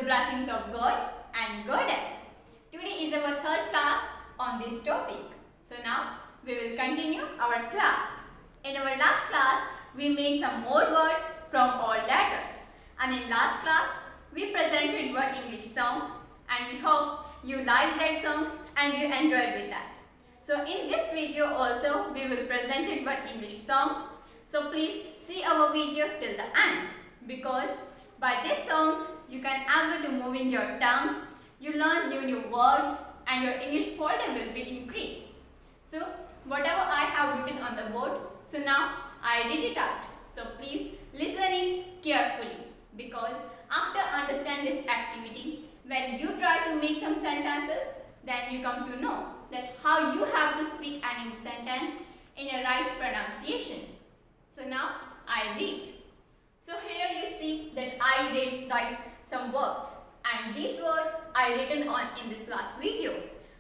blessings of God and Goddess. Today is our third class on this topic. So now we will continue our class. In our last class, we made some more words from all letters. And in last class, we presented one English song and we hope you liked that song and you enjoyed with that. So in this video also, we will present it one English song. So please see our video till the end, because by these songs you can able to move in your tongue, you learn new words and your English folder will be increased. So whatever I have written on the board, so now I read it out. So please listen it carefully, because after understand this activity, when you try to make some sentences, then you come to know that how you have to speak any sentence in a right pronunciation. So now I read. So here you see that I did write some words, and these words I written on in this last video.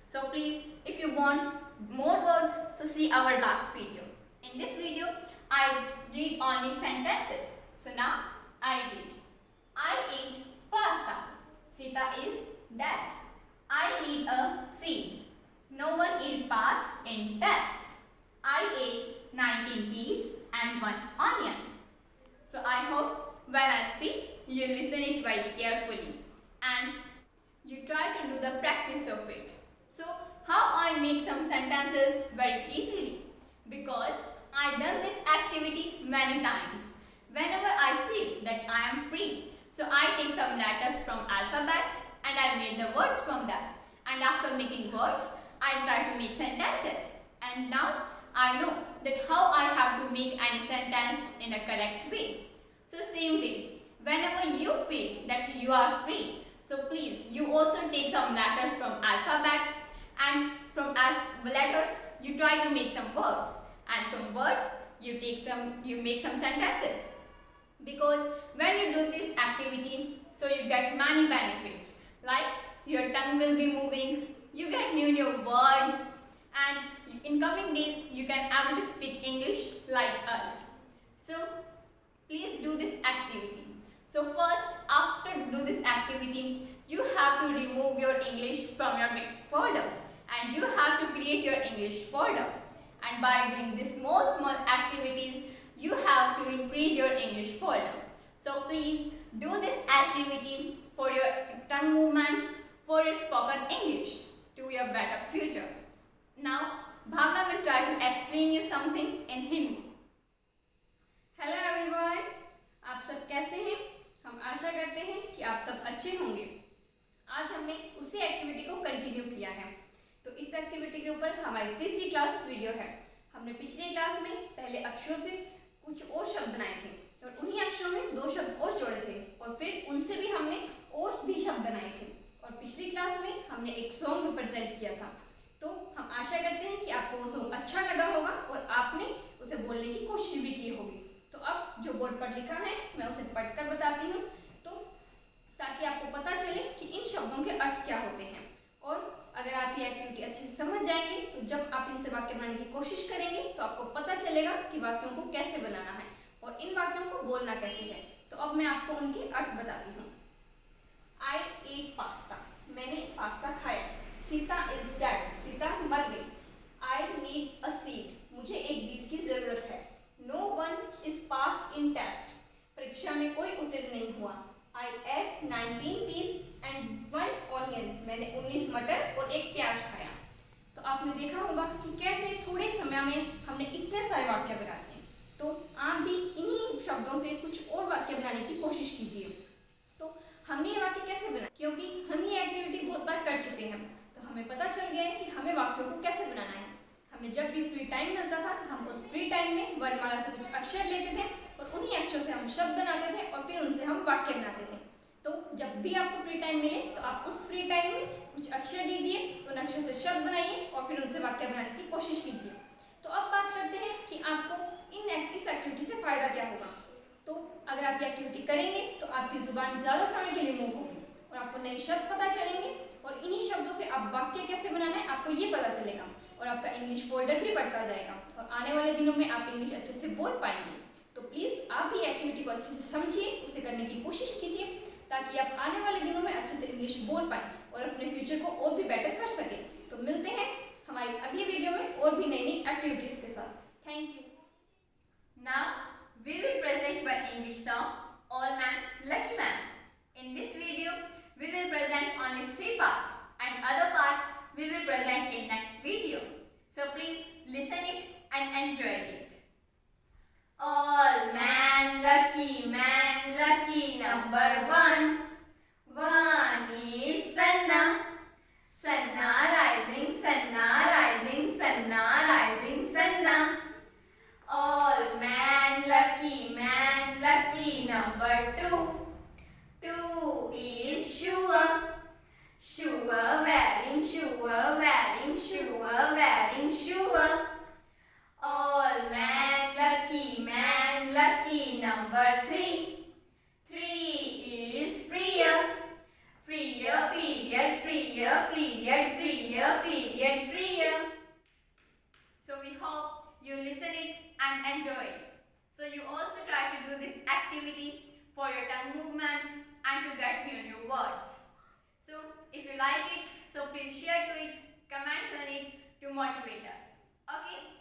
So please, if you want more words, so see our last video. In this video, I read only sentences. So now I read. I eat pasta. Sita is dead. I need a seed. No one is passed in test. I ate 19 peas and 1 onion. So I hope when I speak, you listen it very carefully and you try to do the practice of it. So how I make some sentences very easily? Because I done this activity many times. Whenever I feel that I am free, so I take some letters from alphabet and I made the words from that. And after making words, I try to make sentences. And now I know that how I have to make any sentence in a correct way. So same way, whenever you feel that you are free, so please you also take some letters from alphabet, and from letters you try to make some words, and from words you make some sentences. Because when you do this activity, so you get many benefits, like your tongue will be moving, you get new words, and in coming days you can able to speak English like us. So please do this activity. So first, after do this activity, you have to remove your English from your mixed folder and you have to create your English folder. And by doing these small activities, you have to increase your English folder. So please do this activity for your tongue movement, for your spoken English, to your better future. Now, Bhavna will try to explain you something in Hindi. Hello everyone, आप सब कैसे हैं? हम आशा करते हैं कि आप सब अच्छे होंगे। आज हमने उसी एक्टिविटी को कंटिन्यू किया है। तो इस एक्टिविटी के ऊपर हमारी तीसरी क्लास वीडियो है। हमने पिछली क्लास में पहले अक्षरों से कुछ और शब्द बनाए थे और उन्हीं अक्षरों में 2 शब्द और जोड़े थे और फिर उनसे भी हमने और भी शब्द बनाए थे। और पिछली क्लास में हमने एक सॉन्ग भी प्रेजेंट किया था। तो हम आशा करते हैं कि आपको वो सॉन्ग अच्छा लगा होगा और आपने उसे बोलने की कोशिश भी की होगी। तो अब जो बोर्ड पर लिखा है मैं उसे पढ़कर बताती हूँ, तो ताकि आपको पता चले कि इन शब्दों के अर्थ क्या होते हैं। और अगर आप ये एक्टिविटी अच्छे से समझ जाएंगे तो जब आप इनसे वाक्य बनाने की कोशिश करेंगे तो आपको पता चलेगा कि वाक्यों को कैसे बनाना है और इन वाक्यों को बोलना कैसे है। तो अब मैं आपको उनके अर्थ बताती हूँ। आई एट पास्ता, मैंने पास्ता खाया। सीता इज डेड, सीता मर गई। आई नीड अ सीड, मुझे एक बीज की जरूरत है। No one is pass in test, परीक्षा में कोई उत्तीर्ण नहीं हुआ। I ate 19 peas and 1 onion, मैंने 19 मटर और 1 प्याज खाया। तो आपने देखा होगा कि कैसे थोड़े समय में हमने इतने सारे वाक्य बना दिए। तो आप भी इन्हीं शब्दों से कुछ और वाक्य बनाने की कोशिश कीजिए। तो हमने ये वाक्य कैसे बनाया, क्योंकि हम ये एक्टिविटी बहुत बार कर चुके हैं, तो हमें पता चल गया है कि हमें वाक्यों को कैसे बनाना है। हमें जब भी फ्री टाइम मिलता था, हम उस फ्री टाइम में वर्णमाला से कुछ अक्षर लेते थे और उन्हीं अक्षरों से हम शब्द बनाते थे और फिर उनसे हम वाक्य बनाते थे। तो जब भी आपको फ्री टाइम मिले तो आप उस फ्री टाइम में कुछ अक्षर लीजिए, उन अक्षरों से शब्द बनाइए और फिर उनसे वाक्य बनाने की कोशिश कीजिए। तो अब बात करते हैं कि आपको इस एक्टिविटी से फ़ायदा क्या होगा। तो अगर आप ये एक्टिविटी करेंगे तो आपकी ज़ुबान ज़्यादा समय के लिए मूव होगी और आपको नए शब्द पता चलेंगे और इन्हीं शब्दों से आप वाक्य कैसे बनाना है आपको ये पता चलेगा और आपका इंग्लिश फोल्डर भी बढ़ता जाएगा और आने वाले दिनों में आप इंग्लिश अच्छे से बोल पाएंगे। तो प्लीज़ आप भी एक्टिविटी को अच्छे से समझिए, उसे करने की कोशिश कीजिए ताकि आप आने वाले दिनों में अच्छे से इंग्लिश बोल पाएं और अपने फ्यूचर को और भी बेटर कर सकें। तो मिलते हैं हमारी अगली वीडियो में और भी नई नई एक्टिविटीज़ के साथ। Thank you. Now we will present one English song, All Man, Lucky Man. In this video, we will present only 3 parts and other part we will present in next video. So please listen it and enjoy it. All man, lucky number 1. 1 is Sanna. Sanna rising, Sanna rising, Sanna rising, Sanna. All man, lucky number 2. 2 is Shua. Shua wearing, Shua wearing, Shua wearing, Shua. All man, lucky number 3. 3 is Priya. Priya period, Priya period, Priya period, Priya. So we hope you listen it and enjoy it. So you also try to do this activity for your tongue movement and to get new words. So if you like it, so please share to it, comment on it to motivate us. Okay.